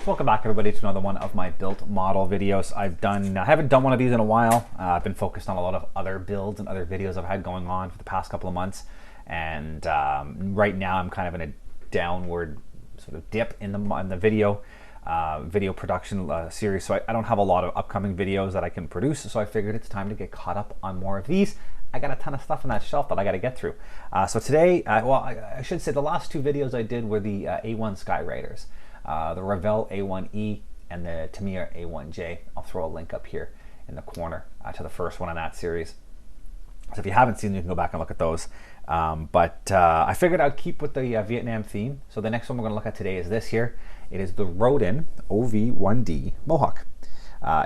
Welcome back everybody to another one of my built model videos. I haven't done one of these in a while. I've been focused on a lot of other builds and other videos I've had going on for the past couple of months. And right now I'm kind of in a downward sort of dip in the video production series. So I don't have a lot of upcoming videos that I can produce. So I figured it's time to get caught up on more of these. I got a ton of stuff on that shelf that I got to get through. So today, I should say the last two videos I did were the A1 Skyriders. The Revell A1E and the Tamiya A1J. I'll throw a link up here in the corner to the first one in that series. So if you haven't seen them, you can go back and look at those. But I figured I'd keep with the Vietnam theme. So the next one we're going to look at today is this here. It is the Roden OV-1D Mohawk.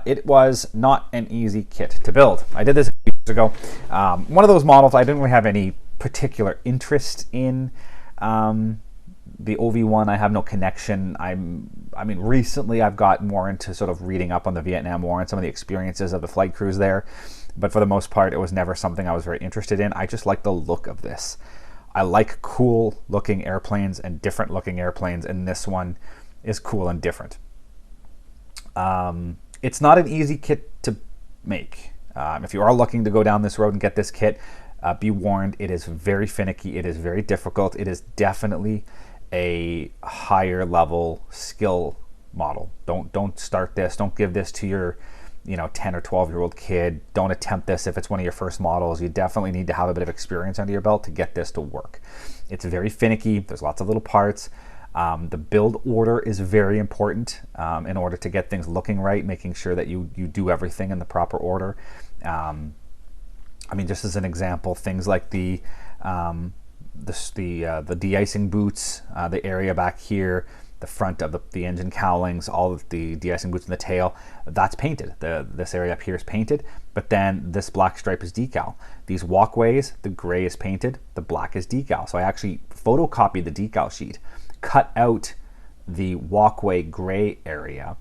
It was not an easy kit to build. I did this a few years ago. One of those models I didn't really have any particular interest in. The OV-1, I have no connection. I mean, recently I've got more into sort of reading up on the Vietnam War and some of the experiences of the flight crews there. But for the most part, it was never something I was very interested in. I just like the look of this. I like cool looking airplanes and different looking airplanes, and this one is cool and different. It's not an easy kit to make. If you are looking to go down this road and get this kit, be warned, it is very finicky. It is very difficult. It is definitely a higher level skill model. Don't start this. Don't give this to your 10 or 12-year-old kid. Don't attempt this if it's one of your first models. You definitely need to have a bit of experience under your belt to get this to work. It's very finicky. There's lots of little parts. The build order is very important in order to get things looking right, making sure that you do everything in the proper order. I mean, just as an example, things like the de-icing boots, the area back here, the front of the engine cowlings, all of the de-icing boots in the tail, that's painted. This area up here is painted, but then this black stripe is decal. These walkways, the gray is painted, the black is decal. So I actually photocopied the decal sheet, cut out the walkway gray area,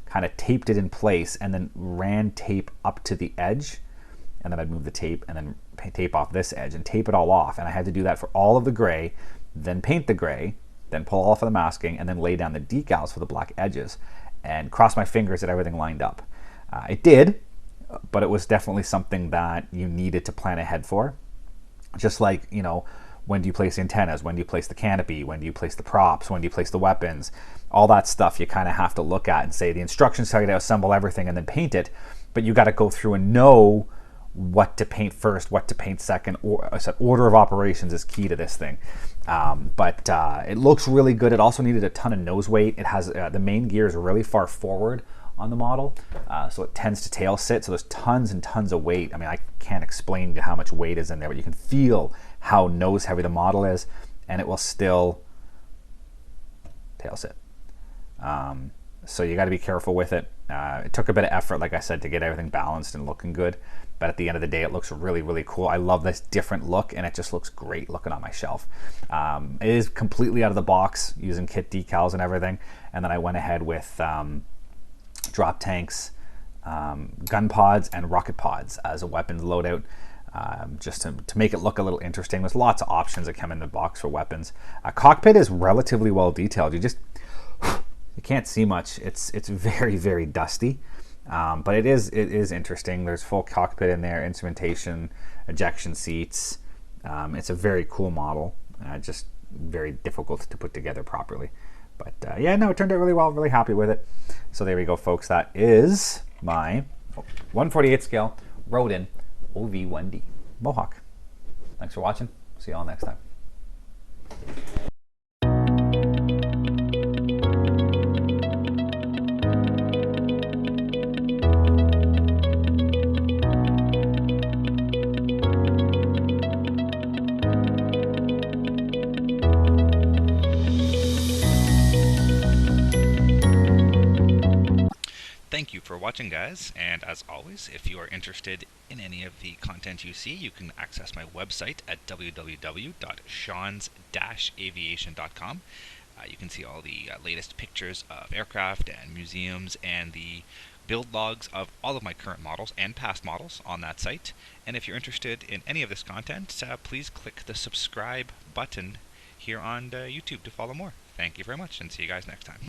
kind of taped it in place, and then ran tape up to the edge. And then I'd move the tape and then tape off this edge and tape it all off. And I had to do that for all of the gray, then paint the gray, then pull off of the masking, and then lay down the decals for the black edges and cross my fingers that everything lined up. It did, but it was definitely something that you needed to plan ahead for. Just like, when do you place the antennas? When do you place the canopy? When do you place the props? When do you place the weapons? All that stuff you kind of have to look at and say the instructions tell you to assemble everything and then paint it, but you got to go through and know what to paint first, what to paint second. Or I said order of operations is key to this thing. But it looks really good. It also needed a ton of nose weight. It has the main gear is really far forward on the model, so it tends to tail sit. So there's tons and tons of weight. I mean, I can't explain how much weight is in there, but you can feel how nose heavy the model is, and it will still tail sit. So you got to be careful with it. It took a bit of effort, like I said, to get everything balanced and looking good. But at the end of the day, it looks really, really cool. I love this different look, and it just looks great looking on my shelf. It is completely out of the box using kit decals and everything. And then I went ahead with drop tanks, gun pods, and rocket pods as a weapons loadout, just to make it look a little interesting. There's lots of options that come in the box for weapons. Cockpit is relatively well detailed. You can't see much. It's very, very dusty, but it is interesting. There's full cockpit in there, instrumentation, ejection seats. It's a very cool model, just very difficult to put together properly. But yeah, no, it turned out really well. Really happy with it. So there we go, folks. That is my 1/48 scale Roden OV-1D Mohawk. Thanks for watching. See you all next time. Thank you for watching, guys, and as always, if you are interested in any of the content you see, you can access my website at www.seans-aviation.com. You can see all the latest pictures of aircraft and museums and the build logs of all of my current models and past models on that site. And if you're interested in any of this content, please click the subscribe button here on YouTube to follow more. Thank you very much, and see you guys next time.